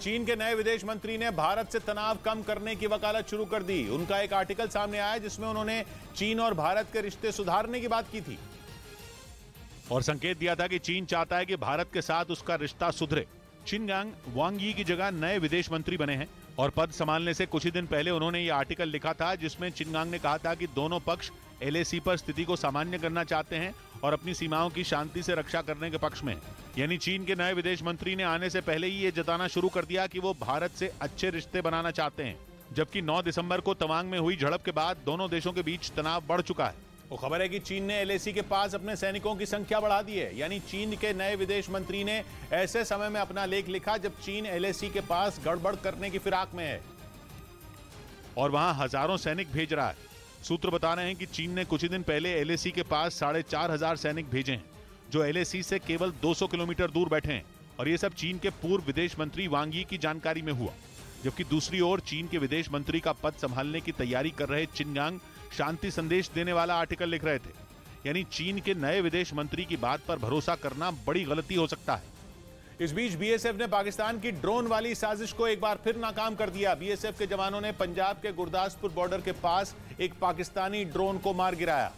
चीन के नए विदेश मंत्री ने भारत से तनाव कम करने की वकालत शुरू कर दी। उनका एक आर्टिकल सामने आया जिसमें उन्होंने चीन और भारत के रिश्ते सुधारने की बात की थी और संकेत दिया था कि चीन चाहता है कि भारत के साथ उसका रिश्ता सुधरे। चिनगांग वांग यी की जगह नए विदेश मंत्री बने हैं और पद संभालने से कुछ ही दिन पहले उन्होंने ये आर्टिकल लिखा था जिसमें चिनगांग ने कहा था कि दोनों पक्ष एलएसी पर स्थिति को सामान्य करना चाहते हैं और अपनी सीमाओं की शांति से रक्षा करने के पक्ष में हैं। यानी चीन के नए विदेश मंत्री ने आने से पहले ही ये जताना शुरू कर दिया कि वो भारत से अच्छे रिश्ते बनाना चाहते हैं, जबकि 9 दिसंबर को तवांग में हुई झड़प के बाद दोनों देशों के बीच तनाव बढ़ चुका है। वो खबर है कि चीन ने एलएसी के पास अपने सैनिकों की संख्या बढ़ा दी है। यानी चीन के नए विदेश मंत्री ने ऐसे समय में अपना लेख लिखा जब चीन एलएसी के पास गड़बड़ करने की फिराक में है और वहां हजारों सैनिक भेज रहा है। सूत्र बता रहे हैं कि चीन ने कुछ ही दिन पहले एलएसी के पास 4,500 सैनिक भेजे हैं जो एलएसी से केवल 200 किलोमीटर दूर बैठे हैं और ये सब चीन के पूर्व विदेश मंत्री वांग यी की जानकारी में हुआ। जबकि दूसरी ओर चीन के विदेश मंत्री का पद संभालने की तैयारी कर रहे चिनगांग शांति संदेश देने वाला आर्टिकल लिख रहे थे। यानी चीन के नए विदेश मंत्री की बात पर भरोसा करना बड़ी गलती हो सकता है। इस बीच बीएसएफ ने पाकिस्तान की ड्रोन वाली साजिश को एक बार फिर नाकाम कर दिया। बीएसएफ के जवानों ने पंजाब के गुरदासपुर बॉर्डर के पास एक पाकिस्तानी ड्रोन को मार गिराया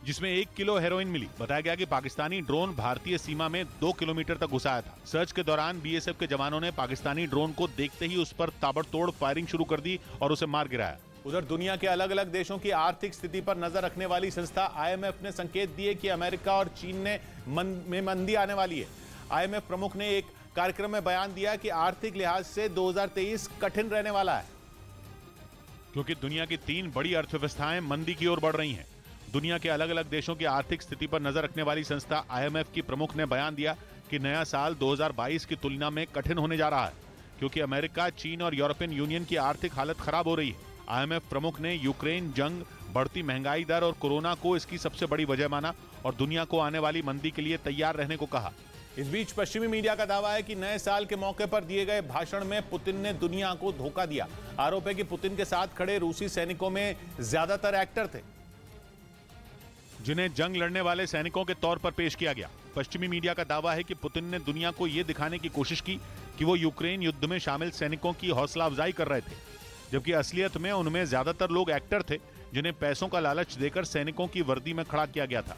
जिसमें 1 किलो हेरोइन मिली। बताया गया कि पाकिस्तानी ड्रोन भारतीय सीमा में 2 किलोमीटर तक घुस आया था। सर्च के दौरान बीएसएफ के जवानों ने पाकिस्तानी ड्रोन को देखते ही उस पर ताबड़तोड़ फायरिंग शुरू कर दी और उसे मार गिराया। उधर दुनिया के अलग अलग देशों की आर्थिक स्थिति पर नजर रखने वाली संस्था आईएमएफ ने संकेत दिए कि अमेरिका और चीन में मंदी आने वाली है। आईएमएफ प्रमुख ने एक कार्यक्रम में बयान दिया कि आर्थिक लिहाज से 2023 कठिन रहने वाला है क्योंकि दुनिया की 3 बड़ी अर्थव्यवस्थाएं मंदी की ओर बढ़ रही हैं। दुनिया के अलग अलग देशों की आर्थिक स्थिति पर नजर रखने वाली संस्था आईएमएफ की प्रमुख ने बयान दिया कि नया साल 2022 की तुलना में कठिन होने जा रहा है क्योंकि अमेरिका, चीन और यूरोपियन यूनियन की आर्थिक हालत खराब हो रही है। आईएमएफ प्रमुख ने यूक्रेन जंग, बढ़ती महंगाई दर और कोरोना को इसकी सबसे बड़ी वजह माना और दुनिया को आने वाली मंदी के लिए तैयार रहने को कहा। इस बीच पश्चिमी मीडिया का दावा है कि नए साल के मौके पर दिए गए भाषण में पुतिन ने दुनिया को धोखा दिया। आरोप है कि पुतिन के साथ खड़े रूसी सैनिकों में ज्यादातर एक्टर थे जिन्हें जंग लड़ने वाले सैनिकों के तौर पर पेश किया गया। पश्चिमी मीडिया का दावा है कि पुतिन ने दुनिया को यह दिखाने की कोशिश की कि वो यूक्रेन युद्ध में शामिल सैनिकों की हौसला अफजाई कर रहे थे, जबकि असलियत में उनमें ज्यादातर लोग एक्टर थे जिन्हें पैसों का लालच देकर सैनिकों की वर्दी में खड़ा किया गया था।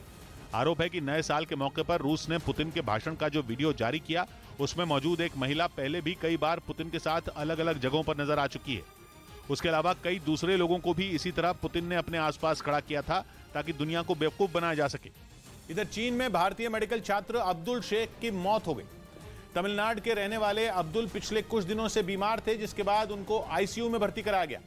आरोप है कि नए साल के मौके पर रूस ने पुतिन के भाषण का जो वीडियो जारी किया उसमें मौजूद एक महिला पहले भी कई बार पुतिन के साथ अलग अलग जगहों पर नजर आ चुकी है। उसके अलावा कई दूसरे लोगों को भी इसी तरह पुतिन ने अपने आसपास खड़ा किया था ताकि दुनिया को बेवकूफ बनाया जा सके। इधर चीन में भारतीय मेडिकल छात्र अब्दुल शेख की मौत हो गई। तमिलनाडु के रहने वाले अब्दुल पिछले कुछ दिनों से बीमार थे जिसके बाद उनको आईसीयू में भर्ती कराया गया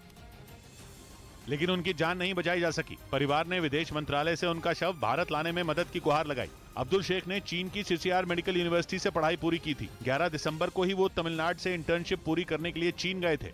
लेकिन उनकी जान नहीं बचाई जा सकी। परिवार ने विदेश मंत्रालय से उनका शव भारत लाने में मदद की गुहार लगाई। अब्दुल शेख ने चीन की सीसीआर मेडिकल यूनिवर्सिटी से पढ़ाई पूरी की थी। 11 दिसंबर को ही वो तमिलनाडु से इंटर्नशिप पूरी करने के लिए चीन गए थे।